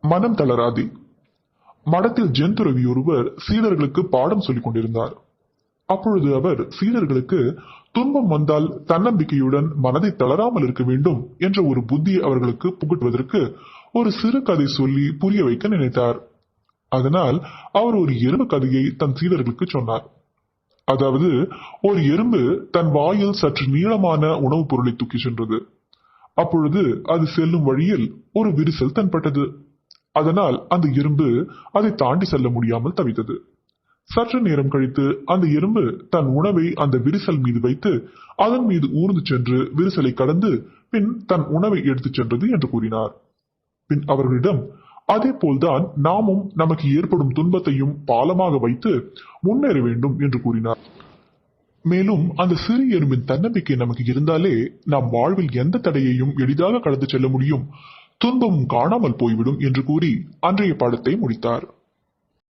மனம் தளராதே. மடத்தில் ஜென்துறவி ஒருவர் சீடர்களுக்கு பாடம் சொல்லிக் கொண்டிருந்தார். அப்பொழுது அவர் சீடர்களுக்கு துன்பம் வந்தால் தன்னம்பிக்கையுடன் மனதை தளராமல் இருக்க வேண்டும் என்ற ஒரு புத்தியை அவர்களுக்கு புகட்டுவதற்கு ஒரு சிறு கதை சொல்லி புரிய வைக்க நினைத்தார். அதனால் அவர் ஒரு எறும்பு கதையை தன் சீடர்களுக்கு சொன்னார். அதாவது, ஒரு எறும்பு தன் வாயில் சற்று நீளமான உணவுப் பொருளை தூக்கி சென்றது. அப்பொழுது அது செல்லும் வழியில் ஒரு விரிசல் தென்பட்டது. அதனால் அந்த எறும்பு அதை தாண்டி செல்ல முடியாமல் தவித்தது. சற்று நேரம் கழித்து அந்த எறும்பு தன் உணவை அந்த விரிசல் மீது வைத்து அதன் மீது ஊர்ந்து சென்று விரிசலை கடந்து பின் தன் உணவை எடுத்துச் சென்றது என்று கூறினார். பின் அவர்களிடம், அதே போல்தான் நாமும் நமக்கு ஏற்படும் துன்பத்தையும் பாலமாக வைத்து முன்னேற வேண்டும் என்று கூறினார். மேலும் அந்த சிறு எறும்பின் தன்னம்பிக்கை நமக்கு இருந்தாலே நாம் வாழ்வில் எந்த தடையையும் எளிதாக கடந்து செல்ல முடியும், துன்பமும் காணாமல் போய்விடும் என்று கூறி அன்றைய பாடத்தை முடித்தார்.